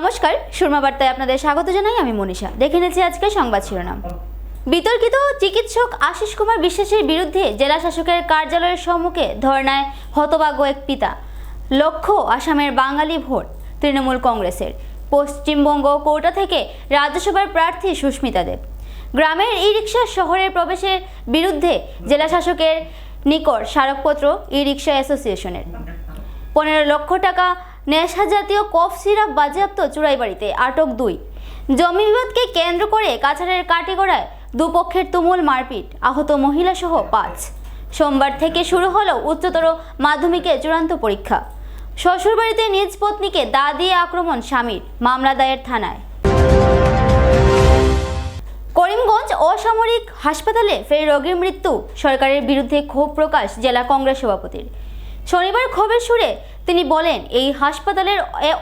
নমস্কার, সুরমা বার্তায় আপনাদের স্বাগত জানাই। আমি মনীষা। দেখে নিচ্ছি আজকের সংবাদ শিরোনাম। বিতর্কিত চিকিৎসক আশিস কুমার বিশ্বাসের বিরুদ্ধে জেলা শাসকের কার্যালয়ের সম্মুখে ধর্নায় হতভাগ্য এক পিতা। লক্ষ্য আসামের বাঙালি ভোট। তৃণমূল কংগ্রেসের পশ্চিমবঙ্গ কোটা থেকে রাজ্যসভার প্রার্থী সুস্মিতা দেব গ্রামের ই রিক্সা শহরের প্রবেশের বিরুদ্ধে জেলা শাসকের নিকট স্মারকপত্র ই রিক্সা অ্যাসোসিয়েশনের। 15 লক্ষ টাকা নেশা জাতীয় কফ সিরাপ বাজেয়াপ্ত চুরাইবাড়িতে। আটক 2। জমি বিবাদকে কেন্দ্র করে কাছাড়ের কাটিগড়ায় দুপক্ষের তুমুল মারপিট। আহত মহিলা সহ 5। সোমবার থেকে শুরু হলো উচ্চতর মাধ্যমিকের চূড়ান্ত পরীক্ষা। শ্বশুরবাড়িতে নিজ পত্নীকে দা দিয়ে আক্রমণ স্বামীর। মামলা দায়ের থানায়। করিমগঞ্জ অসামরিক হাসপাতালে ফের রোগীর মৃত্যু। সরকারের বিরুদ্ধে ক্ষোভ প্রকাশ জেলা কংগ্রেস সভাপতির। শনিবার ক্ষোভের সুরে তিনি বলেন, এই হাসপাতালের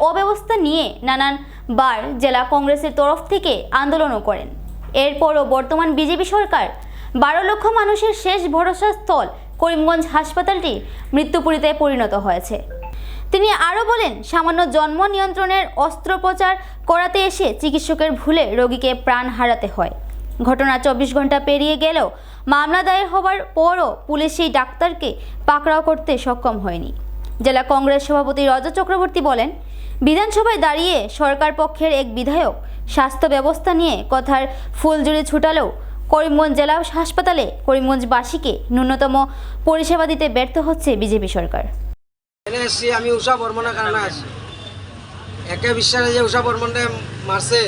অব্যবস্থা নিয়ে নানানবার জেলা কংগ্রেসের তরফ থেকে আন্দোলনও করেন। এরপরও বর্তমান বিজেপি সরকার 12 লক্ষ মানুষের শেষ ভরসা স্থল করিমগঞ্জ হাসপাতালটি মৃত্যুপুরীতে পরিণত হয়েছে। তিনি আরও বলেন, সামান্য জন্ম নিয়ন্ত্রণের অস্ত্রোপচার করাতে এসে চিকিৎসকের ভুলে রোগীকে প্রাণ হারাতে হয়। ঘটনা 24 ঘন্টা পেরিয়ে গেলেও মামলা দায়ের হওয়ার পরও পুলিশ সেই ডাক্তারকে পাকড়াও করতে সক্ষম হয়নি। জেলা কংগ্রেস সভাপতি রজত চক্রবর্তী বলেন, বিধানসভায় দাঁড়িয়ে সরকার পক্ষের এক বিধায়ক স্বাস্থ্য ব্যবস্থা নিয়ে কথার ফুলঝুরি ছুটালেও করিমগঞ্জ জেলা হাসপাতালে করিমগঞ্জবাসীকে ন্যূনতম পরিষেবা দিতে ব্যর্থ হচ্ছে বিজেপি সরকার। আমি উষা বর্মনের কারণে আসি। একে বিশ্বাসে যে উষা বর্মনটা মারছে,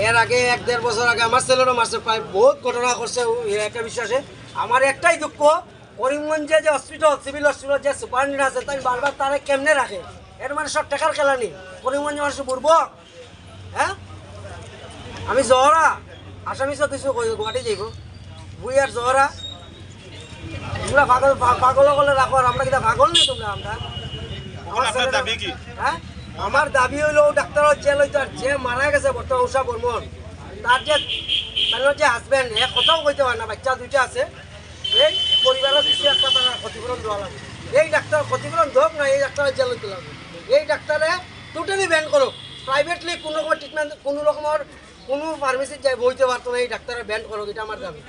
এর আগে 1-1.5 বছর আগে আমার ছেলেরও মারছে। প্রায় বহুত ঘটনা করছে একে বিশ্বাসে। আমার একটাই দুঃখ, করিমগঞ্জে যে হসপিটাল, সিভিল হসপিটাল যে সুপারিনটেন্ডেন্ট আছে, তাই বারবার তারা কেমনে রাখে? এর মানে সব টাকার খেলা নেই। করিমগঞ্জে মানুষ বুড়বক। হ্যাঁ, আমি জহরা আসামিসও দিছো, গুয়াহাটি যাইব বুই আর জহরা। তোমরা পাগল করলে রাখো, আর আমরা কিনা পাগল নেই তোমরা? আমরা হ্যাঁ, আমার দাবি হইলো ডাক্তারের জেল হইতো, আর যে মারা গেছে বর্তমান উষা বর্মন, তার যে হাজব্যান্ড, এ কথাও কইতে পারে না, বাচ্চা 2টা আছে, এই পরিবারের কিছু একটা তারা ক্ষতিপূরণ দেওয়া লাগবে। এই ডাক্তার ক্ষতিপূরণ হোক না, এই ডাক্তারের জেল হইতে লাগবে। এই ডাক্তারে টোটালি ব্যান করুক। প্রাইভেটলি কোনো রকম ট্রিটমেন্ট, কোনো রকমের কোনো ফার্মেসির যাই বইতে পারতো না, এই ডাক্তারের ব্যান করুক, এটা আমার দাবি।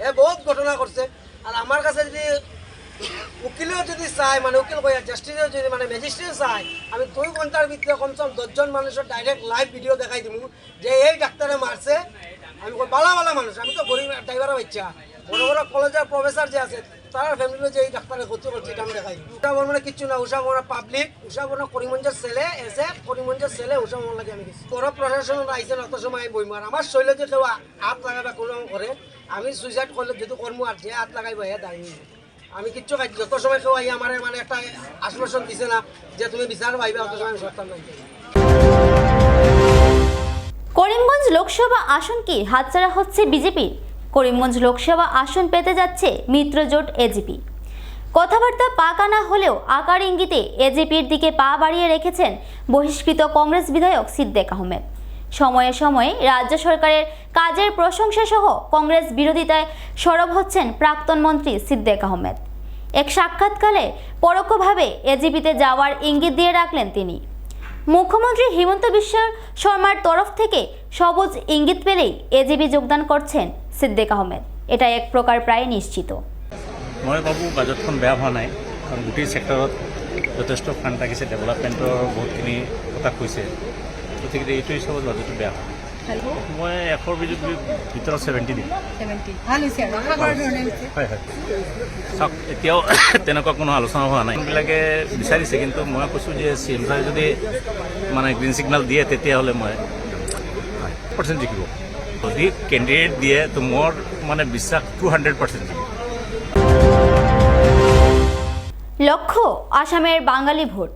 এ বহুত ঘটনা করছে। আর আমার কাছে যদি উকিলেও যদি চায়, মানে উকিল কই, জাস্টিসেও যদি মানে ম্যাজিস্ট্রেট চায়, আমি 2 ঘন্টার ভিতরে কমসে কম 10 জন মানুষের ডাইরেক্ট লাইভ ভিডিও দেখাই দিব যে এই ডাক্তারে মারছে। আমি বালা মানুষ, আমি তো গরিব ড্রাইভারের বাচ্চা, বড় বড় কলেজের প্রফেসর যে আছে তার ফ্যামিলিও যে এই ডাক্তারে ক্ষতি করছে, এটা আমি দেখাই। উষা বর্মনে কিচ্ছু না, উষা বর্মন পাবলিক, উষা বর্মন করিমগঞ্জের ছেলে এসে, করিমগঞ্জের ছেলে উষা বর্মন লাগে আমি গেছি। বড় প্রশাসন আইসে, অত সময় আমি বইমার আমার শৈল যে কেউ হাত লাগাবে কোনো করে, আমি সুইসাইড করলে যদি কর্ম আর যে হাত লাগাইব হে দাঁড়িয়ে। আমি কিচ্ছু খাই, যত সময় কেউ আই আমার মানে একটা আশ্বাসন দিছে না যে তুমি বিচার পাইবে, অত সময় আমি সরতাম না। করিমগঞ্জ লোকসভা আসন কি হাতছাড়া হচ্ছে বিজেপির? করিমগঞ্জ লোকসভা আসন পেতে যাচ্ছে মিত্রজোট এজিপি। কথাবার্তা পাকা না হলেও আকার ইঙ্গিতে এজিপির দিকে পা বাড়িয়ে রেখেছেন বহিষ্কৃত কংগ্রেস বিধায়ক সিদ্দেক আহমেদ। সময়ে সময়ে রাজ্য সরকারের কাজের প্রশংসা সহ কংগ্রেস বিরোধিতায় সরব হচ্ছেন প্রাক্তন মন্ত্রী সিদ্দেক আহমেদ। এক সাক্ষাৎকালে পরোক্ষভাবে এজিপিতে যাওয়ার ইঙ্গিত দিয়ে রাখলেন তিনি। মুখ্যমন্ত্রী হিমন্ত বিশ্ব শর্মার তরফ থেকে সবুজ ইঙ্গিত পেলেই এজিপি যোগদান করছেন সিদ্দেক আহমেদ। এটা এক প্রকার প্রায় নিশ্চিত। মই ভাবোঁ বাজেটখন বেয়া হোৱা নাই, কাৰণ গোটেই ছেক্টৰত যথেষ্ট ফাণ্ড থাকিছে, ডেভেলপমেণ্টৰ বহুতখিনি কথা কৈছে, গতিকে এইটো হিচাপত বাজেটটো বেয়া হয়। মই 100 ভিতৰত 70 দিম। হয় হয়, চাওক এতিয়াও তেনেকুৱা কোনো আলোচনা হোৱা নাই। এইবিলাকে বিচাৰিছে, কিন্তু মই কৈছোঁ যে CM ছাৰে যদি মানে গ্ৰীণ ছিগনেল দিয়ে তেতিয়াহ'লে মই 100% জিকিব। যদি কেণ্ডিডেট দিয়ে তো মোৰ মানে বিশ্বাস 200% জিকিব। লক্ষ্য আসামের বাঙালি ভোট।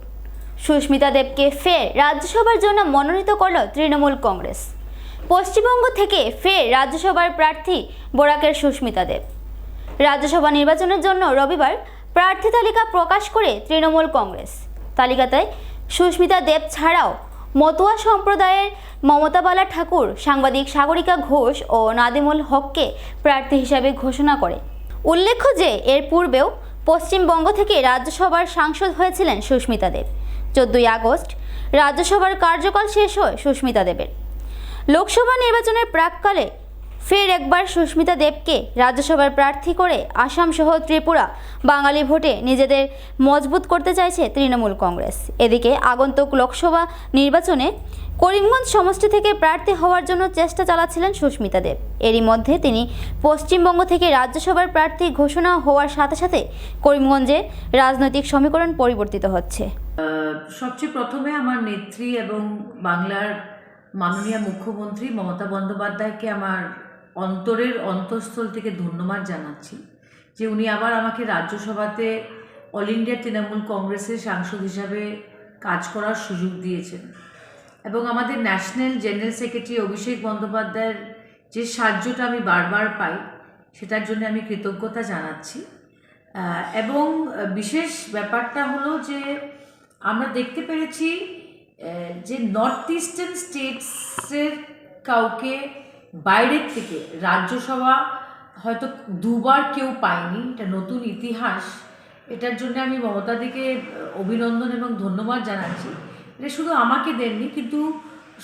সুস্মিতা দেবকে ফের রাজ্যসভার জন্য মনোনীত করল তৃণমূল কংগ্রেস। পশ্চিমবঙ্গ থেকে ফের রাজ্যসভার প্রার্থী বরাকের সুস্মিতা দেব। রাজ্যসভা নির্বাচনের জন্য রবিবার প্রার্থী তালিকা প্রকাশ করে তৃণমূল কংগ্রেস। তালিকাতে সুস্মিতা দেব ছাড়াও মতুয়া সম্প্রদায়ের মমতা বালা ঠাকুর, সাংবাদিক সাগরিকা ঘোষ ও নাদিমুল হককে প্রার্থী হিসাবে ঘোষণা করে। উল্লেখ্য যে এর পূর্বেও পশ্চিমবঙ্গ থেকে রাজ্যসভার সাংসদ হয়েছিলেন সুস্মিতা দেব। 14 আগস্ট রাজ্যসভার কার্যকাল শেষ হয় সুস্মিতা দেবের। লোকসভা নির্বাচনের প্রাককালে ফের একবার সুস্মিতা দেবকে রাজ্যসভার প্রার্থী করে আসাম সহ ত্রিপুরা বাঙালি ভোটে নিজেদের মজবুত করতে চাইছে তৃণমূল কংগ্রেস। এদিকে আগন্তুক লোকসভা নির্বাচনে করিমগঞ্জ সমষ্টি থেকে প্রার্থী হওয়ার জন্য চেষ্টা চালাচ্ছিলেন সুস্মিতা দেব। এরই মধ্যে তিনি পশ্চিমবঙ্গ থেকে রাজ্যসভার প্রার্থী ঘোষণা হওয়ার সাথে সাথে করিমগঞ্জে রাজনৈতিক সমীকরণ পরিবর্তিত হচ্ছে। সবচেয়ে প্রথমে আমার নেত্রী এবং বাংলার মাননীয় মুখ্যমন্ত্রী মমতা বন্দ্যোপাধ্যায়কে আমার অন্তরের অন্তঃস্থল থেকে ধন্যবাদ জানাচ্ছি যে উনি আবার আমাকে রাজ্যসভাতে অল ইন্ডিয়া তৃণমূল কংগ্রেসের সাংসদ হিসাবে কাজ করার সুযোগ দিয়েছেন এবং আমাদের ন্যাশনাল জেনারেল সেক্রেটারি অভিষেক বন্দ্যোপাধ্যায়ের যে সাহায্যটা আমি বারবার পাই সেটার জন্য আমি কৃতজ্ঞতা জানাচ্ছি। এবং বিশেষ ব্যাপারটা হলো যে আমরা দেখতে পেরেছি যে নর্থ ইস্টার্ন স্টেটসের কাউকে বাইরের থেকে রাজ্যসভা হয়তো দুবার কেউ পায়নি, এটা নতুন ইতিহাস। এটার জন্য আমি মমতাদিকে অভিনন্দন এবং ধন্যবাদ জানাচ্ছি। এটা শুধু আমাকে দেননি, কিন্তু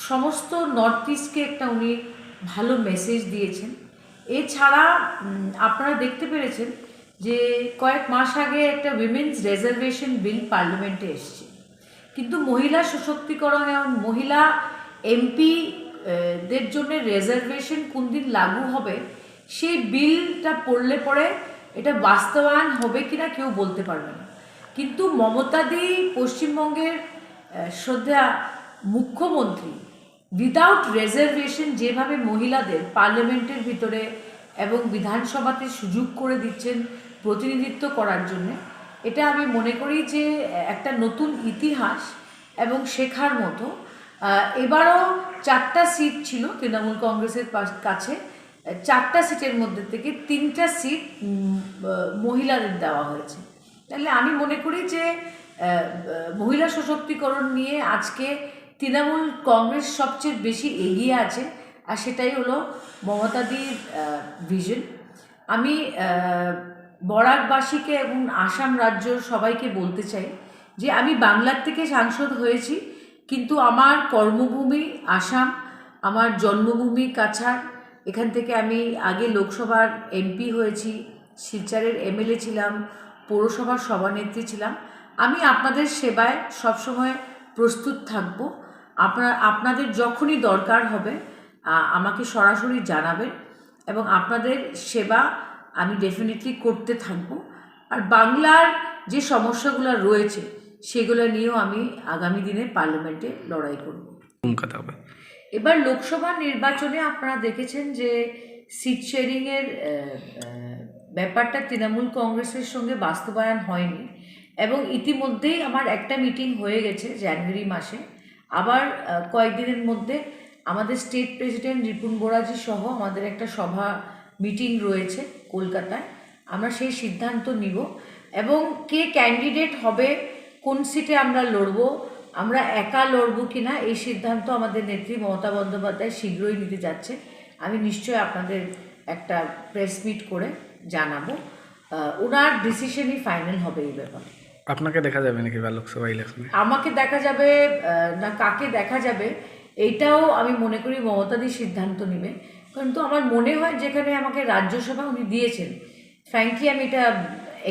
সমস্ত নর্থ ইস্টকে একটা উনি ভালো মেসেজ দিয়েছেন। এছাড়া আপনারা দেখতে পেরেছেন যে কয়েক মাস আগে একটা উইমেন্স রিজার্ভেশন বিল পার্লামেন্টে এসছে, কিন্তু মহিলা সশক্তিকরণ এবং মহিলা এমপি দের জন্য রিজার্ভেশন কোন দিন লাগু হবে সেই বিলটা পড়লে পরে এটা বাস্তবায়ন হবে কিনা কেউ বলতে পারবে না। কিন্তু মমতাদি পশ্চিমবঙ্গের শ্রদ্ধা মুখ্যমন্ত্রী উইদাউট রিজার্ভেশন যেভাবে মহিলাদের পার্লামেন্টের ভিতরে এবং বিধানসভাতে সুযোগ করে দিচ্ছেন প্রতিনিধিত্ব করার জন্য, এটা আমি মনে করি যে একটা নতুন ইতিহাস এবং শেখার মতো। এবারও 4টা সিট ছিল তৃণমূল কংগ্রেসের কাছে, 4টা সিটের মধ্যে থেকে 3টা সিট মহিলাদের দেওয়া হয়েছে। তাহলে আমি মনে করি যে মহিলা সশক্তিকরণ নিয়ে আজকে তৃণমূল কংগ্রেস সবচেয়ে বেশি এগিয়ে আছে, আর সেটাই হলো মমতাদির ভিশন। আমি বরাকবাসীকে এবং আসাম রাজ্যর সবাইকে বলতে চাই যে আমি বাংলার থেকে সাংসদ হয়েছি, কিন্তু আমার কর্মভূমি আসাম, আমার জন্মভূমি কাছাড়। এখান থেকে আমি আগে লোকসভার এমপি হয়েছি, শিলচরের এমএলএ ছিলাম, পৌরসভার সভানেত্রী ছিলাম। আমি আপনাদের সেবায় সবসময় প্রস্তুত থাকব। আপনাদের যখনই দরকার হবে আমাকে সরাসরি জানাবেন এবং আপনাদের সেবা আমি ডেফিনেটলি করতে থাকব। আর বাংলার যে সমস্যাগুলো রয়েছে সেগুলো নিয়েও আমি আগামী দিনে পার্লামেন্টে লড়াই করব। এবার লোকসভা নির্বাচনে আপনারা দেখেছেন যে সিট শেয়ারিংয়ের ব্যাপারটা তৃণমূল কংগ্রেসের সঙ্গে বাস্তবায়ন হয়নি এবং ইতিমধ্যেই আমার একটা মিটিং হয়ে গেছে জানুয়ারি মাসে। আবার কয়েকদিনের মধ্যে আমাদের স্টেট প্রেসিডেন্ট রিপুন বোরাজি সহ আমাদের একটা সভা মিটিং রয়েছে কলকাতায়। আমরা সেই সিদ্ধান্ত নিব এবং কে ক্যান্ডিডেট হবে, কোন সিটে আমরা লড়ব, আমরা একা লড়ব কিনা এই সিদ্ধান্ত আমাদের নেত্রী মমতা বন্দ্যোপাধ্যায় শীঘ্রই নিতে যাচ্ছে। আমি নিশ্চয়ই আপনাদের একটা প্রেস মিট করে জানাবো। ওনার ডিসিশনই ফাইনাল হবে এই ব্যাপারে। আপনাকে দেখা যাবে নাকি লোকসভা ইলেকশনে? আমাকে দেখা যাবে না কাকে দেখা যাবে এইটাও আমি মনে করি মমতাদি সিদ্ধান্ত নেবে। কিন্তু আমার মনে হয় যেখানে আমাকে রাজ্যসভা উনি দিয়েছেন, ফ্র্যাঙ্কলি আমি এটা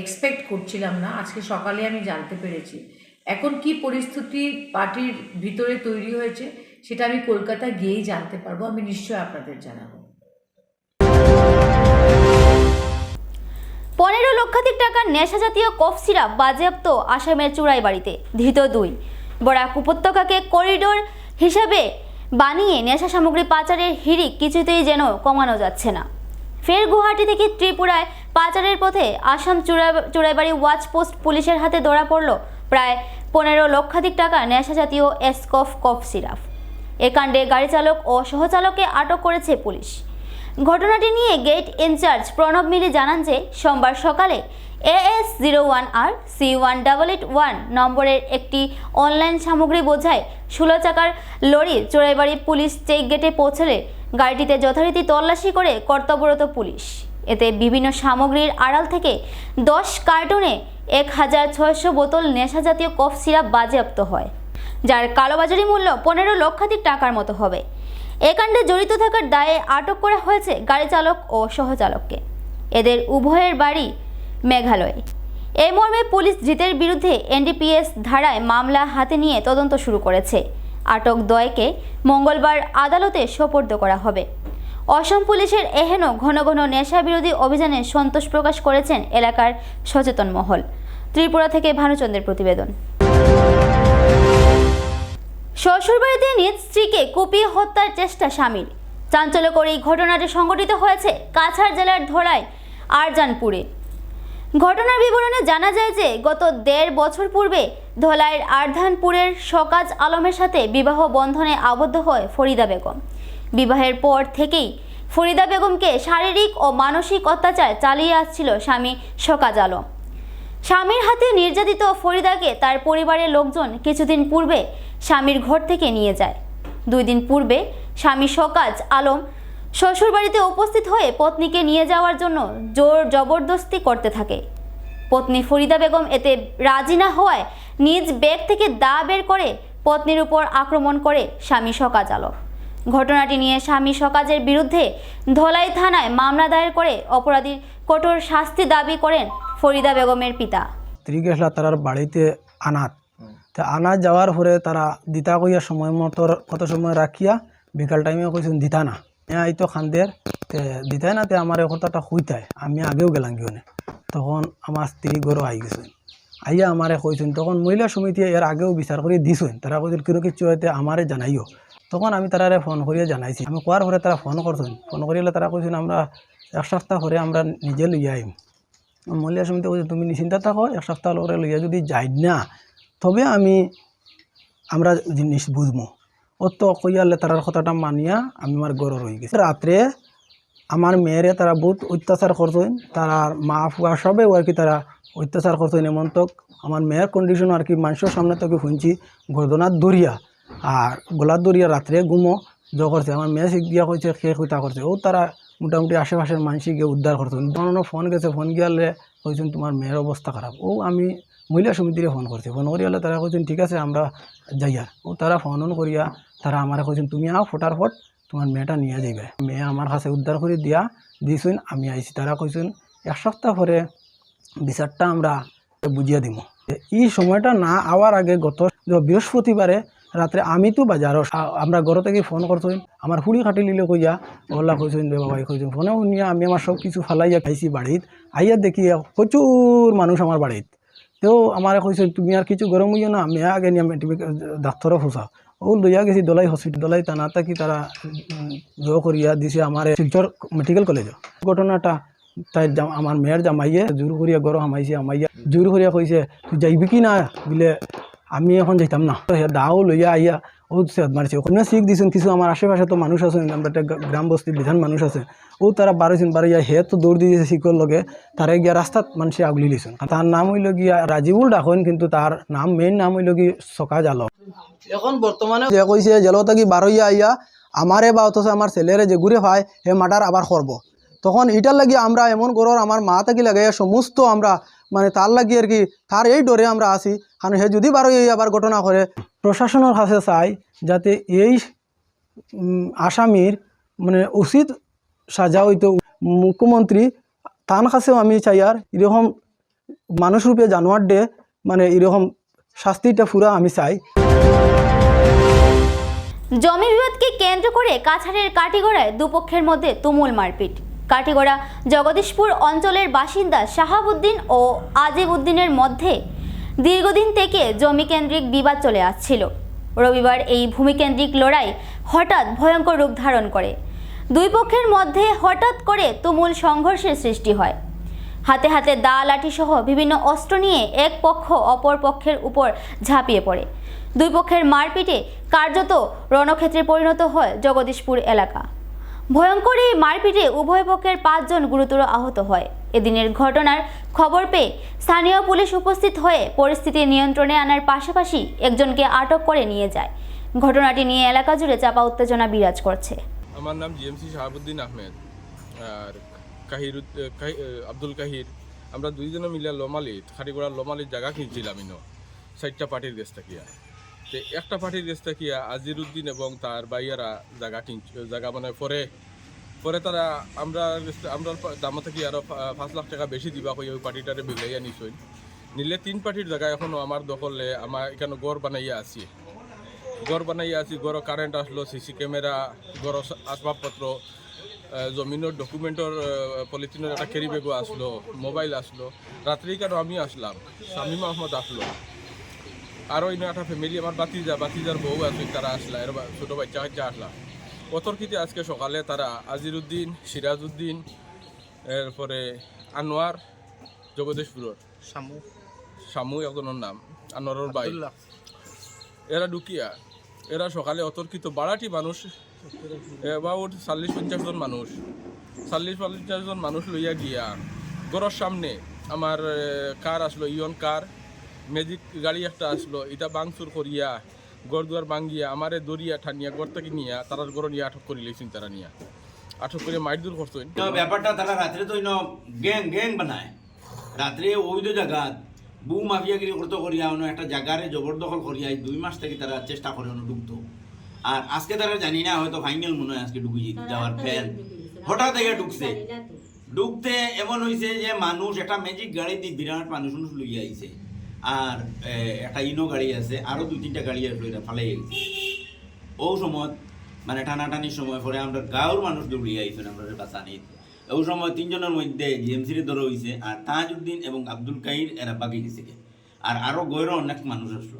এক্সপেক্ট করছিলাম না। আজকে সকালে আমি জানতে পেরেছি। এখন কি পরিস্থিতি পার্টির ভিতরে তৈরি হয়েছে সেটা আমি কলকাতা গিয়েই জানতে পারবো। আমি নিশ্চয়ই আপনাদের জানাবো। 15 লক্ষাধিক টাকার নেশা জাতীয় কফ সিরাপ বাজেয়াপ্ত আসামের চুড়াইবাড়িতে। ধৃত 2। বরাক উপত্যকাকে করিডোর হিসাবে বানিয়ে নেশা সামগ্রী পাচারের হিড়িক কিছুতেই যেন কমানো যাচ্ছে না। ফের গুয়াহাটি থেকে ত্রিপুরায় পাচারের পথে আসাম চুড়াইবাড়ি ওয়াচ পোস্ট পুলিশের হাতে ধরা পড়ল প্রায় 15 লক্ষাধিক টাকা নেশা জাতীয় এসকফ কফ সিরাপ। এ কাণ্ডে গাড়ি চালক ও সহচালককে আটক করেছে পুলিশ। ঘটনাটি নিয়ে গেট ইনচার্জ প্রণব মিলি জানান যে সোমবার সকালে AS01R C1881 নম্বরের একটি অনলাইন সামগ্রী বোঝাই 16 চাকার লরি চোরাইবাড়ি পুলিশ চেক গেটে পৌঁছলে গাড়িটিতে যথারীতি তল্লাশি করে কর্তব্যরত পুলিশ। এতে বিভিন্ন সামগ্রীর আড়াল থেকে 10 কার্টুনে 1600 বোতল নেশা জাতীয় কফ সিরাপ বাজেয়াপ্ত হয়। যার কালোবাজারি মূল্য 15 লক্ষাধিক টাকার মতো হবে। এ কাণ্ডে জড়িত থাকার দায়ে আটক করা হয়েছে গাড়ি চালক ও সহচালককে। এদের উভয়ের বাড়ি মেঘালয়ে। এই মর্মে পুলিশ ধৃতের বিরুদ্ধে এনডিপিএস ধারায় মামলা হাতে নিয়ে তদন্ত শুরু করেছে। আটক দ্বয়কে মঙ্গলবার আদালতে সোপর্দ করা হবে। অসম পুলিশের এহেন ঘন ঘন নেশা বিরোধী অভিযানে সন্তোষ প্রকাশ করেছেন এলাকার সচেতন মহল। ত্রিপুরা থেকে ভানুচন্দ্রের প্রতিবেদন। শ্বশুরবাড়িতে নিজ স্ত্রীকে কুপিয়ে হত্যার চেষ্টা স্বামীর। চাঞ্চল্যকর এই ঘটনাটি সংঘটিত হয়েছে কাছাড় জেলার ধলাই আরজানপুরে। ঘটনার বিবরণে জানা যায় যে গত 1.5 বছর পূর্বে ধলাইয়ের আরধানপুরের শকাজ আলমের সাথে বিবাহ বন্ধনে আবদ্ধ হয় ফরিদা বেগম। বিবাহের পর থেকেই ফরিদা বেগমকে শারীরিক ও মানসিক অত্যাচার চালিয়ে আসছিল স্বামী শকাজ আলম। স্বামীর হাতে নির্যাতিত ফরিদাকে তার পরিবারের লোকজন কিছুদিন পূর্বে স্বামীর ঘর থেকে নিয়ে যায়। 2 দিন পূর্বে স্বামী শকাজ আলম শ্বশুরবাড়িতে উপস্থিত হয়ে পত্নীকে নিয়ে যাওয়ার জন্য জোর জবরদস্তি করতে থাকে। পত্নী ফরিদা বেগম এতে রাজি না হওয়ায় নিজ ব্যাগ থেকে দা বের করে পত্নীর উপর আক্রমণ করে স্বামী শকাজ আলম। ঘটনাটি নিয়ে স্বামী শকাজের বিরুদ্ধে ধলাই থানায় মামলা দায়ের করে অপরাধীর কঠোর শাস্তি দাবি করেন ফরিদা বেগমের পিতা। স্ত্রী গেছিলা তার বাড়িতে আনাত, তা আনাত যাওয়ার পরে তারা দিতা কইয়া সময় মতো কত সময় রাখিয়া বিকাল টাইমে কইছেন দিতা না, এই তো খান্দের দিতাই না, তে আমার এই কথাটা হইতাই। আমি আগেও গেলাম গিয়ে, তখন আমার স্ত্রী গরো আই গেছেন, আইয়া আমারে কইছেন। তখন মহিলা সমিতি এর আগেও বিচার করে দিছেন, তারা কইছেন কোনো কিছু হইতে আমারে জানাইও। তখন আমি তারারে ফোন করিয়া জানাইছি। আমি কোয়ার পরে তারা ফোন করছেন, ফোন করিলে তারা কইছেন আমরা 1 সপ্তাহ পরে আমরা নিজে লইয়া আইম। মহিলা সমিতি কইছে তুমি নিশ্চিন্তা থাকো, 1 সপ্তাহ পরে লইয়া যদি যাই না তবে আমরা জিনিস বুঝবো। অত কইয়ালে তারার কথাটা মানিয়া আমি আমার গড় রয়ে গেছি। রাত্রে আমার মেয়েরে তারা বহুত অত্যাচার করছেন, তার মা ফুয়া সবেও আর কি তারা অত্যাচার করছেন। এমন তো আমার মেয়ের কন্ডিশন আর কি মানুষের সামনে তোকে শুনছি গর্দনার দরিয়া আর গলার দরিয়া রাত্রে গুমো জ করছে। আমার মেয়ে শিখ দিয়া কইছে সে কইতা করছে। ও তারা মোটামুটি আশেপাশের মানুষকে উদ্ধার করছেন। তখন ফোন গেছে, ফোন গিয়ালে কইছেন তোমার মেয়ের অবস্থা খারাপ। ও আমি মহিলা সমিতিরে ফোন করছি, ফোন করিয়ালে তারা কইছেন ঠিক আছে আমরা যাইয়া। ও তারা ফোন করিয়া তারা আমার কইছেন তুমি আও ফটাফট তোমার মেয়েটা নিয়ে যাইবে। মেয়ে আমার কাছে উদ্ধার করে দিয়েছেন, আমি আইছি। তারা কইছেন 1 সপ্তাহ পরে বিচারটা আমরা বুঝিয়ে দিব। এই সময়টা না আওয়ার আগে গত বৃহস্পতিবারে রাত্রে আমি তো বাজারও আমরা ঘর থেকে ফোন করছেন, আমার হুড়ি খাটি লিলে কইয়া ওলা কইছেন রে বাবাই কইছেন। ফোনেও নিয়ে আমি আমার সব কিছু ফালাইয়া খাইছি বাড়িত। আইয়া দেখি প্রচুর মানুষ আমার বাড়িত। তেও আমার কইছেন তুমি আর কিছু গরম হইও না, আমি আগে নিয়ে ডাক্তারও ফুসা। ও লইয়া গেছি দলাই হসপিটাল, দলাই টানা থাকি তারা করিয়া দিছে আমার শিলচর মেডিকেল কলেজ। ঘটনাটা তাই আমার মেয়ের জামাইয়ে জোর করিয়া গরম হামাইছে, আমাইয়া জোর করিয়া কইছে তুই যাইবি কি না, বলে আমি এখন যাইতাম না। দাও লইয়া আইয়া ও মারছে। ওখানে শিখ দিয়েছেন কিছু আমার আশেপাশে তো মানুষ আছেন, আমরা একটা গ্রাম বস্তির বিধান মানুষ আছে। ও তারা বারোছেন, বারোইয়া হে তো দৌড় দিয়েছে শিখর লগে। তারা গিয়া রাস্তাত মানুষে আগলি লিছেন। তার নাম হইল গিয়া রাজিবুল ডাকেন, কিন্তু তার নাম মেইন নাম হইল কি শকাজ আলম। এখন বর্তমানে যে কইছে জেলতা কি বারোইয়া আইয়া আমারে বা অথচ আমার ছেলেরে যে ঘুরে পায় হে মার্ডার আবার করব। তখন এটার লাগি আমরা এমন গরর আমার মা থাকি লাগে সমস্ত আমরা মানে তার লাগি আর কি তার এই ডরে আমরা আছি। কারণ হে যদি বারো এই আবার ঘটনা করে, প্রশাসনের কাছে চাই যাতে এই আসামির মানে উচিত সাজা হইতো। মুখ্যমন্ত্রী তার কাছেও আমি চাই আর এরকম মানুষ রূপে জানোয়ার ডে মানে এরকম শাস্তিটা পুরা আমি চাই। জমি বিবাদকে কেন্দ্র করে কাছাড়ের কাটিগড়ায় দুপক্ষের মধ্যে তুমুল মারপিট। কাটিগড়া জগদীশপুর অঞ্চলের বাসিন্দা শাহাবুদ্দিন ও আজিব উদ্দিনের মধ্যে দীর্ঘদিন থেকে জমিকেন্দ্রিক বিবাদ চলে আসছিল। রবিবার এই ভূমিকেন্দ্রিক লড়াই হঠাৎ ভয়ঙ্কর রূপ ধারণ করে। 2 পক্ষের মধ্যে হঠাৎ করে তুমুল সংঘর্ষের সৃষ্টি হয়। হাতে হাতে দা লাঠি সহ বিভিন্ন অস্ত্র নিয়ে এক পক্ষ অপর পক্ষের উপর ঝাঁপিয়ে পড়ে। 2 পক্ষের মারপিটে কার্যত রণক্ষেত্রে পরিণত হয় জগদীশপুর এলাকা। ভয়ঙ্কর এই মারপিটে উভয় পক্ষের 5 জন গুরুতর আহত হয়। এদিনের ঘটনার খবর পেয়ে স্থানীয় পুলিশ উপস্থিত হয়ে পরিস্থিতি নিয়ন্ত্রণে আনার পাশাপাশি একজনকে আটক করে নিয়ে যায়। ঘটনাটি নিয়ে এলাকা জুড়ে চাপা উত্তেজনা বিরাজ করছে। আমার নাম জিএমসি শাহাবুদ্দিন আহমেদ আর আব্দুল কাহির। আমরা 2 জনে মিলে লোমালিত খাটিগড়ার লোমালির জায়গা কিনছিলাম ইনো 4টা পার্টির গেছ থাকিয়া। তো একটা পার্টির কাছ থেকে আজিরুদ্দিন এবং তার ভাইয়ারা জায়গা মানে পরে তারা আমরা দাম থেকে আরও 5 লাখ টাকা বেশি দিবা কই ওই পার্টিটারে বিলাইয়া নিছই নিলে 3 পার্টির জায়গা এখনও আমার দখলে আমার এখানে গড় বানাইয়া আছি গড় কারেন্ট আসলো সিসি ক্যামেরা গড় আসবাবপত্র জমিনের ডকুমেন্টর পলিথিনের একটা ক্যারি ব্যাগও আসলো মোবাইল আসলো রাত্রি কেন আমি আসলাম শামীম আহমদ আসলো আরও ইনো একটা ফ্যামিলি আমার বাতিজার বউ আছে তারা আসলা এর ছোটো বাচ্চা আসলাম অতর্কিতে আজকে সকালে তারা আজিরুদ্দিন সিরাজউদ্দিন এরপরে আনোয়ার জগদীশপুরের শামু একজনের নাম আনোয়ারের ভাই এরা ঢুকিয়া এরা সকালে অতর্কিত বাড়াটি মানুষ অ্যাবাউট 40-50 জন মানুষ লইয়া গিয়া ঘরের সামনে আমার কার আসলো ইয়ন কার ম্যাজিক গাড়ি একটা আসলো এটা বাংচুর করিয়া গড় দুয়ার ভাঙ্গিয়া আমারে দরিয়া ঠানিয়া গড় থেকে নিয়া তারার গড় নিয়ে আটক করে লইছেন তারা নিয়া আটক করে মাইর দূর করছেন ব্যাপারটা তারা রাত্রে তো গ্যাং বানায় রাত্রে ওই জায়গা বউ মাফিয়াগিরি করতে করিয়া একটা জায়গারে জবরদখল করিয়া 2 মাস থেকে তারা চেষ্টা করে ঢুকতো আর আজকে তারা জানি না হয়তো ফাইনাল মনে হয় আজকে ঢুকে যাওয়ার ফেল হঠাৎ থেকে ঢুকতে এমন হয়েছে যে মানুষ একটা ম্যাজিক গাড়ি দিয়ে বিরাট মানুষ লইয়া আইছে আর একটা ইনো গাড়ি আছে আরও 2-3টা গাড়ি আসলো এটা ফালাই গেছে ও সময় মানে টানাটানির সময় পরে আমরা গাঁওর মানুষ দৌড়িয়ে আইছেন আমরা বাঁচানি ওই সময় 3 জনের মধ্যে জিএমসির ধরে হয়েছে আর তাজউদ্দিন এবং আব্দুল কাহির এরা বাকি গেছে আর আরও গৈর অনেক মানুষ আসলো।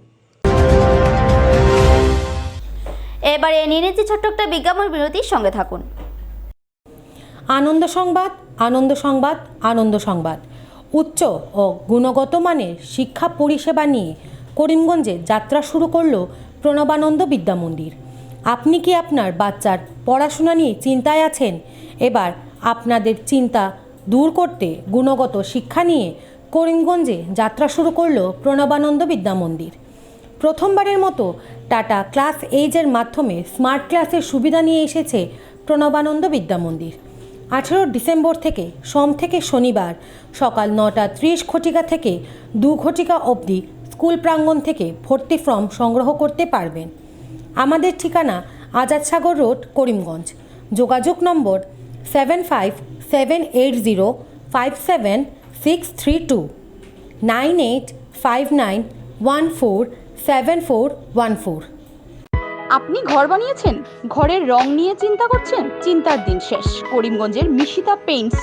এবারে নিয়ে নিচ্ছি ছোট্ট একটা বিজ্ঞাপন বিরতির সঙ্গে থাকুন। আনন্দ সংবাদ, আনন্দ সংবাদ, আনন্দ সংবাদ। উচ্চ ও গুণগত মানের শিক্ষা পরিষেবা নিয়ে করিমগঞ্জে যাত্রা শুরু করলো প্রণবানন্দ বিদ্যা মন্দির। আপনি কি আপনার বাচ্চার পড়াশোনা নিয়ে চিন্তায় আছেন? এবার আপনাদের চিন্তা দূর করতে গুণগত শিক্ষা নিয়ে করিমগঞ্জে যাত্রা শুরু করলো প্রণবানন্দ বিদ্যা মন্দির। প্রথমবারের মতো টাটা ক্লাস এইজের মাধ্যমে স্মার্ট ক্লাসের সুবিধা নিয়ে এসেছে প্রণবানন্দ বিদ্যা মন্দির। 18 ডিসেম্বর থেকে সোম থেকে শনিবার সকাল 9:30 ঘটিকা থেকে 2 ঘটিকা অবধি স্কুল প্রাঙ্গণ থেকে ভর্তি ফর্ম সংগ্রহ করতে পারবেন। আমাদের ঠিকানা আজাদ সাগর রোড, করিমগঞ্জ। যোগাযোগ নম্বর 7570573632 9859147414। আপনি ঘর বানিয়েছেন, ঘরের রং নিয়ে চিন্তা করছেন? চিন্তার দিন শেষ। করিমগঞ্জের মিশিতা পেইন্টস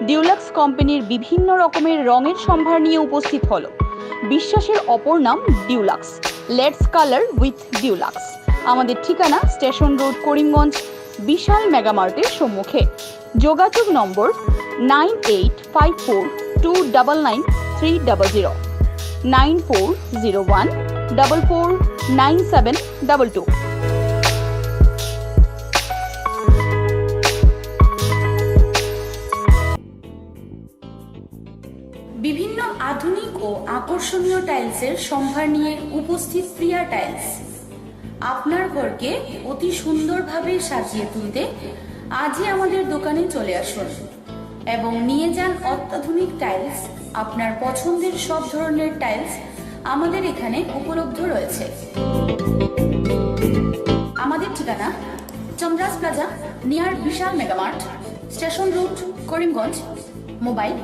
ডিউলাক্স কোম্পানির বিভিন্ন রকমের রঙের সম্ভার নিয়ে উপস্থিত হলো। বিশ্বাসের অপর নাম deluxe. Let's colour with deluxe. আমাদের ঠিকানা স্টেশন রোড, করিমগঞ্জ, বিশাল মেগামার্টের সম্মুখে। যোগাযোগ নম্বর 9854299300 9401449722। বিভিন্ন আধুনিক ও আকর্ষণীয় টাইলসের সম্ভার নিয়ে উপস্থিত প্রিয়া টাইলস। আপনার ঘরকে অতি সুন্দরভাবে সাজিয়ে তুলতে আজই আমাদের দোকানে চলে আসুন এবং নিয়ে যান অত্যাধুনিক টাইলস। আপনার পছন্দের সব ধরনের টাইলস আমাদের এখানে উপলব্ধ রয়েছে। আমাদের ঠিকানা Chandras plaza, near Vishal Megamart, station road, Karimganj. Mobile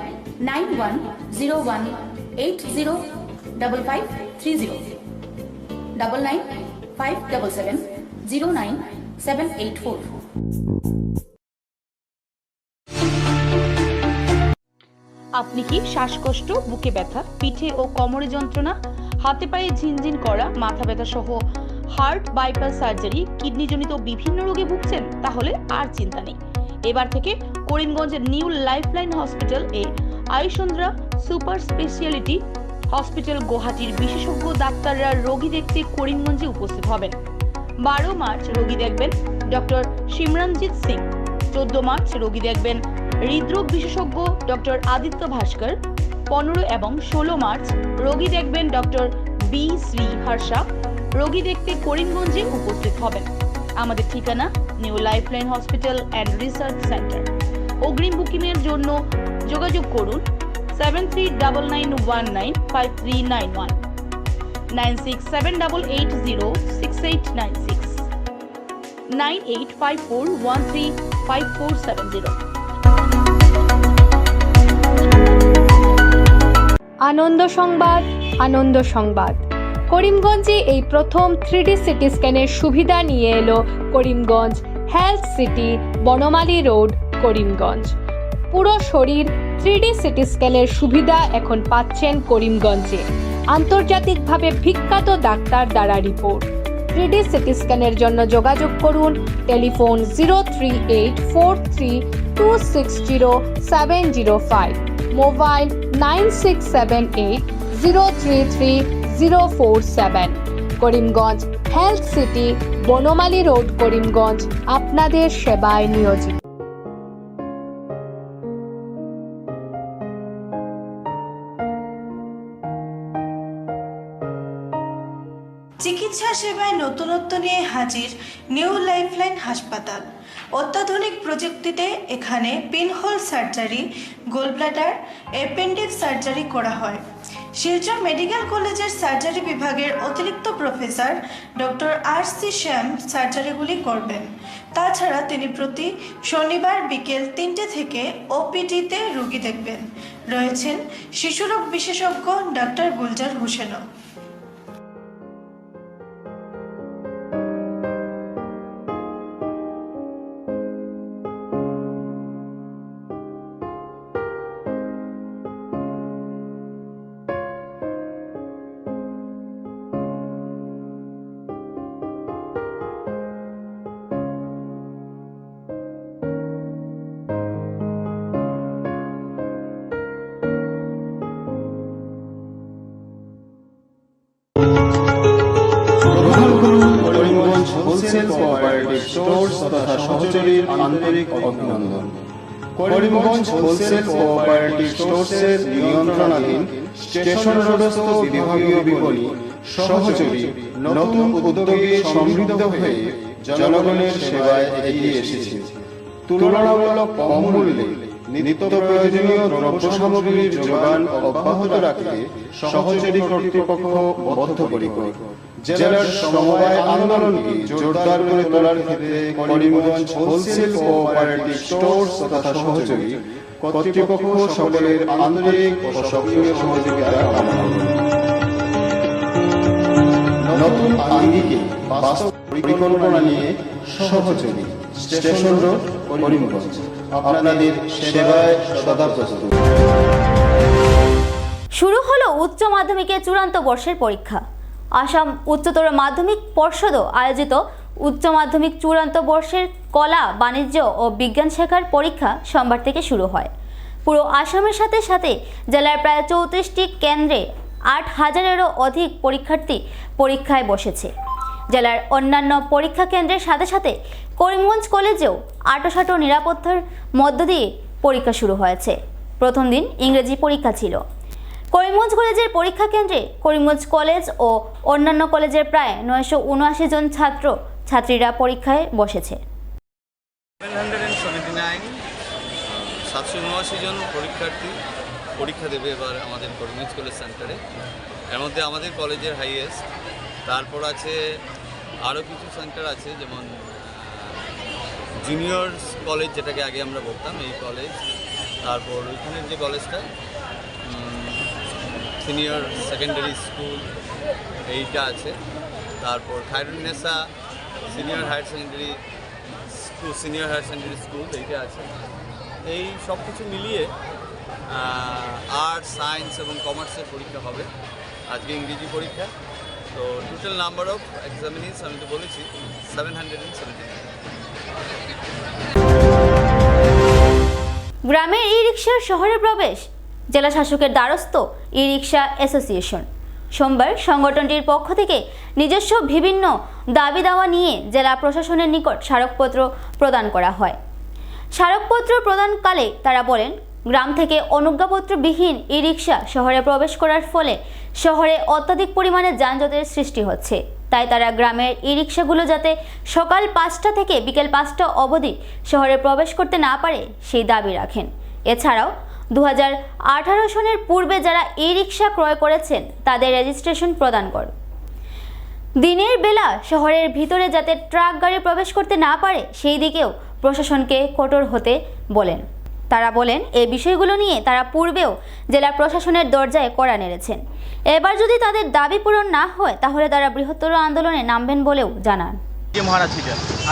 9101805530 9957709784। আপনি কি শ্বাসকষ্ট, বুকে ব্যথা, পিঠে ও কোমরে যন্ত্রণা, হাতে পায়ে ঝিনঝিন করা, মাথা ব্যথা সহ হার্ট বাইপাস সার্জারি, কিডনিজনিত বিভিন্ন রোগে ভুগছেন? তাহলে আর চিন্তা নেই। এবার থেকে করিমগঞ্জের নিউ লাইফলাইন হসপিটাল এ আয়ুষন্দ্রা সুপার স্পেশালিটি হসপিটাল গুয়াহাটির বিশেষজ্ঞ ডাক্তাররা রোগী দেখতে করিমগঞ্জে উপস্থিত হবেন। 12 মার্চ রোগী দেখবেন ডক্টর সিমরনজিৎ সিং। 14 মার্চ রোগী দেখবেন হৃদরোগ বিশেষজ্ঞ ডক্টর আদিত্য ভাস্কর। 15 এবং 16 মার্চ রোগী দেখবেন ডক্টর বি শ্রী হর্ষা। রোগী দেখতে করিমগঞ্জে উপস্থিত হবেন। আমাদের ঠিকানা new lifeline hospital and research centre. অগ্রিম বুকিংয়ের জন্য যোগাযোগ করুন 7399195391 9678806896 9854135470। আনন্দ সংবাদ, আনন্দ সংবাদ। করিমগঞ্জে এই প্রথম 3D সিটি স্ক্যানের সুবিধা নিয়ে এলো Karimganj health city, Banamali road, Karimganj. পুরো শরীর 3D সিটি স্ক্যানের সুবিধা এখন পাচ্ছেন করিমগঞ্জে। আন্তর্জাতিকভাবে বিখ্যাত ডাক্তার দ্বারা রিপোর্ট। 3D সিটি স্ক্যানের জন্য যোগাযোগ করুন telephone 03843260705, mobile 9678033047। Karimganj health city, Banamali road, Karimganj আপনাদের সেবায় নিয়োজিত। চিকিৎসা সেবায় নতুনত্ব নিয়ে হাজির নিউ লাইফলাইন হাসপাতাল। অত্যাধুনিক প্রযুক্তিতে এখানে pinhole surgery, gallbladder, appendix surgery করা হয়। শিলচর মেডিকেল কলেজের সার্জারি বিভাগের অতিরিক্ত প্রফেসর ডক্টর RC শ্যাম সার্জারিগুলি করবেন। তাছাড়া তিনি প্রতি শনিবার বিকেল 3টে থেকে OPD-তে রোগী দেখবেন। রয়েছেন শিশুরোগ বিশেষজ্ঞ ডাক্তার গুলজার হোসেনও। করিমগঞ্জ হোলসেল কোঅপারেটিভ স্টোর্স তথা সহচরীর আন্তরিক অভিনন্দন। করিমগঞ্জ হোলসেল কোঅপারেটিভ স্টোর্সের নিয়ন্ত্রণাধীন স্টেশন রোডস্থ বিভাগীয় বিপণী সহচরী নতুন উদ্যোগে সমৃদ্ধ হয়ে জনগণের সেবায় এগিয়ে এসেছে। তুলনামূলক কম মূল্যে নিত্য প্রয়োজনীয় দ্রব্য সামগ্রীর যোগান অব্যাহত রাখতে সহচরী কর্তৃপক্ষ বদ্ধপরিকর। জেলার সমবায় আন্দোলনকে জোরদার করে তোলার ক্ষেত্রে করিমগঞ্জ হোলসেল কোঅপারেটিভ স্টোর্স তথা সহচরী কর্তৃপক্ষ সকলের আন্তরিক ও সক্রিয় সহযোগিতা কামনা করে নতুন আঙ্গিকে বাস্তব পরিকল্পনা নিয়ে সহচরী স্টেশন রোড, করিমগঞ্জ আপনাদের সেবায় সদা প্রস্তুত। শুরু হলো উচ্চ মাধ্যমিকের চূড়ান্ত বর্ষের পরীক্ষা। আসাম উচ্চতর মাধ্যমিক পর্ষদ আয়োজিত উচ্চ মাধ্যমিক চূড়ান্ত বর্ষের কলা, বাণিজ্য ও বিজ্ঞান শাখার পরীক্ষা সোমবার থেকে শুরু হয়। পুরো আসামের সাথে সাথে জেলার প্রায় 34টি কেন্দ্রে 8,000-এরও অধিক পরীক্ষার্থী পরীক্ষায় বসেছে। জেলার অন্যান্য পরীক্ষা কেন্দ্রের সাথে সাথে করিমগঞ্জ কলেজেও আঁটোসাঁটো নিরাপত্তার মধ্য দিয়ে পরীক্ষা শুরু হয়েছে। প্রথম দিন ইংরেজি পরীক্ষা ছিল। করিমগঞ্জ কলেজের পরীক্ষা কেন্দ্রে করিমগঞ্জ কলেজ ও অন্যান্য কলেজের প্রায় 979 জন ছাত্র ছাত্রীরা পরীক্ষায় বসেছে। 779 জন পরীক্ষার্থী পরীক্ষা দেবে এবার আমাদের করিমগঞ্জ কলেজ সেন্টারে। এর মধ্যে আমাদের কলেজের হাইয়েস্ট, তারপর আছে আরও কিছু সেন্টার আছে, যেমন জুনিয়র্স কলেজ যেটাকে আগে আমরা বলতাম, এই কলেজ, তারপর ওইখানের যে কলেজটা সিনিয়র সেকেন্ডারি স্কুল এইটা আছে, তারপর Khairunnessa senior higher secondary school এইটা আছে। এই সব কিছু মিলিয়ে আর্টস, সায়েন্স এবং কমার্সের পরীক্ষা হবে। আজকে ইংরেজি পরীক্ষা। তো টোটাল নাম্বার অফ এক্সামিনিস আমি তো বলেছি 779। গ্রামের ই রিক্সার শহরে প্রবেশ, জেলা শাসকের দ্বারস্থ ই রিক্সা অ্যাসোসিয়েশন। সোমবার সংগঠনটির পক্ষ থেকে নিজস্ব বিভিন্ন দাবি দাওয়া নিয়ে জেলা প্রশাসনের নিকট স্মারকপত্র প্রদান করা হয়। স্মারকপত্র প্রদানকালে তারা বলেন, গ্রাম থেকে অনুজ্ঞাপত্রবিহীন ই রিক্সা শহরে প্রবেশ করার ফলে শহরে অত্যাধিক পরিমাণে যানজটের সৃষ্টি হচ্ছে। তাই তারা গ্রামের ই রিক্সাগুলো যাতে সকাল 5টা থেকে বিকেল 5টা অবধি শহরে প্রবেশ করতে না পারে সেই দাবি রাখেন। এছাড়াও 2018 সনের পূর্বে যারা ই রিক্সা ক্রয় করেছেন তাদের রেজিস্ট্রেশন প্রদান দিনের বেলা শহরের ভিতরে যাতে ট্রাক গাড়ি প্রবেশ করতে না পারে সেই দিকেও প্রশাসনকে কঠোর হতে বলেন। তারা বলেন এই বিষয়গুলো নিয়ে তারা পূর্বেও জেলা প্রশাসনের দরজায় কড়া নেড়েছেন। এবার যদি তাদের দাবি পূরণ না হয় তাহলে তারা বৃহত্তর আন্দোলনে নামবেন বলেও জানান। মহারাজ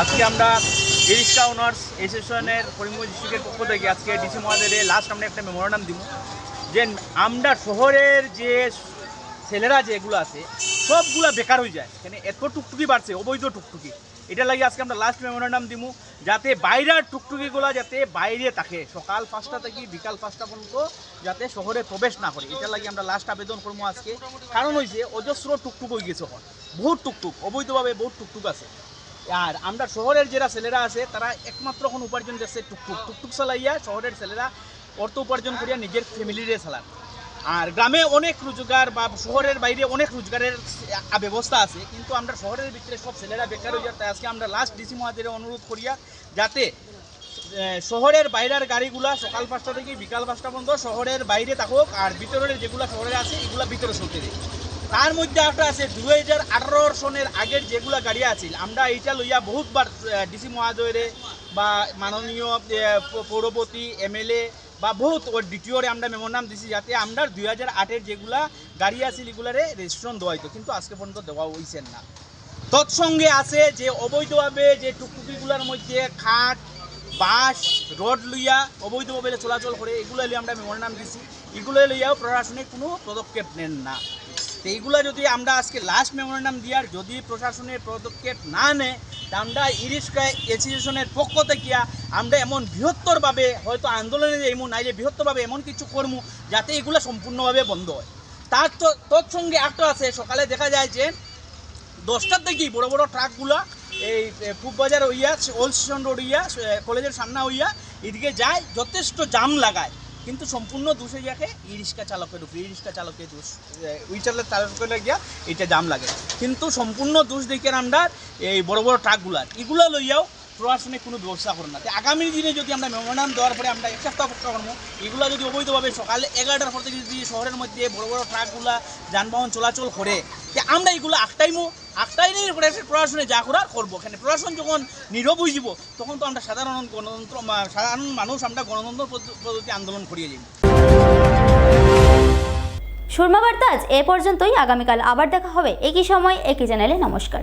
আজকে আমরা রিক্সা ওনার্স অ্যাসোসিয়েশনের করিমগঞ্জ ডিস্ট্রিক্টের পক্ষ থেকে আজকে ডিসি মহাদেবের লাস্ট আমরা একটা মেমোরান্ডাম দিব যে আমরা শহরের যে ছেলেরা যেগুলো আছে সবগুলা বেকার হয়ে যায়, এখানে এত টুকটুকি বাড়ছে, অবৈধ টুকটুকি। এটা লাগে আজকে আমরা লাস্ট মেমোরান্ডাম দিব যাতে বাইরের টুকটুকিগুলো যাতে বাইরে থাকে, সকাল 5টা থেকে বিকাল 5টা পর্যন্ত যাতে শহরে প্রবেশ না করে। এটা লাগে আমরা লাস্ট আবেদন করবো আজকে। কারণ হয়েছে অজস্র টুকটুক হয়ে গেছে, এখন বহুত টুকটুক, অবৈধভাবে বহুত টুকটুক আছে। আর আমরা শহরের যারা ছেলেরা আছে তারা একমাত্র এখন উপার্জন করছে টুকটুক চালাইয়া, শহরের ছেলেরা অর্থ উপার্জন করিয়া নিজের ফ্যামিলিরে চালান। আর গ্রামে অনেক রোজগার বা শহরের বাইরে অনেক রোজগারের ব্যবস্থা আছে, কিন্তু আমরা শহরের ভিতরে সব ছেলেরা বেকার হয়ে যায়। তাই আজকে আমরা লাস্ট ডিসি মহাদেবের অনুরোধ করিয়া যাতে শহরের বাইরের গাড়িগুলা সকাল 5টা থেকে বিকাল 5টা পর্যন্ত শহরের বাইরে থাকুক, আর ভিতরের যেগুলো শহরে আছে এগুলা ভিতরে চলতে দেয়। তার মধ্যে একটা আছে 2018 সনের আগের যেগুলো গাড়ি আছে, আমরা এইটা লইয়া বহুতবার ডিসি মহাদয়রে বা মাননীয় পৌরপতি MLA বা বহুত ডিটিওরে আমরা মেমোরান্ডাম দিছি যাতে আমরা 2008-এর যেগুলা গাড়ি আছে এগুলারে রেজিস্ট্রেশন দেওয়া হইতো, কিন্তু আজকে পর্যন্ত দেওয়া হয়েছে না। তৎসঙ্গে আছে যে অবৈধভাবে যে টুকটুকিগুলোর মধ্যে খাট বাস রড লইয়া অবৈধভাবে চলাচল করে, এগুলো লিয়ে আমরা মেমোরান্ডাম দিছি, এগুলো লইয়াও প্রশাসনিক কোনো পদক্ষেপ নেন না। তো এইগুলা যদি আমরা আজকে লাস্ট মেমোরান্ডাম দিয়ার যদি প্রশাসনের পদক্ষেপ না নেয় তা আমরা রিক্সা অ্যাসোসিয়েশনের পক্ষ থেকে আমরা এমন বৃহত্তরভাবে হয়তো আন্দোলনে এমন নাই যে বৃহত্তরভাবে এমন কিছু করবো যাতে এগুলো সম্পূর্ণভাবে বন্ধ হয়। তার তৎসঙ্গে একটা আছে, সকালে দেখা যায় যে 10টার থেকেই বড় বড় ট্রাকগুলা এই পূববাজার হইয়া ওল্ড স্টেশন রোড হইয়া কলেজের সামনে হইয়া এদিকে যায়, যথেষ্ট জাম লাগায়, কিন্তু সম্পূর্ণ দোষে যাকে রিক্সা চালকের উপরে, রিক্সা চালকের দোষ, উইচারের চালকের গিয়া এটা জাম লাগে, কিন্তু সম্পূর্ণ দোষ দেখে আমরা এই বড় বড় ট্রাকগুলার এগুলো লইয়াও প্রশাসনে কোনো ব্যবস্থা করে না। আগামী দিনে যদি আমরা মেমোরান্ডাম দেওয়ার পরে আমরা এক সপ্তাহ অপেক্ষা করবো, এগুলো যদি অবৈধভাবে সকালে 11টার পর থেকে যদি শহরের মধ্যে বড় বড় ট্রাকগুলা যানবাহন চলাচল করে, আমরা এগুলো আটটাইনের পরে প্রশাসনে যা করার করবো। এখানে প্রশাসন যখন নীরব হয়ে যাব তখন তো আমরা সাধারণ মানুষ আমরা গণতন্ত্র পদ্ধতি আন্দোলন করিয়ে যাব। সুরমা বার্তা আজ এ পর্যন্তই। আগামীকাল আবার দেখা হবে একই সময় একই চ্যানেলে। নমস্কার।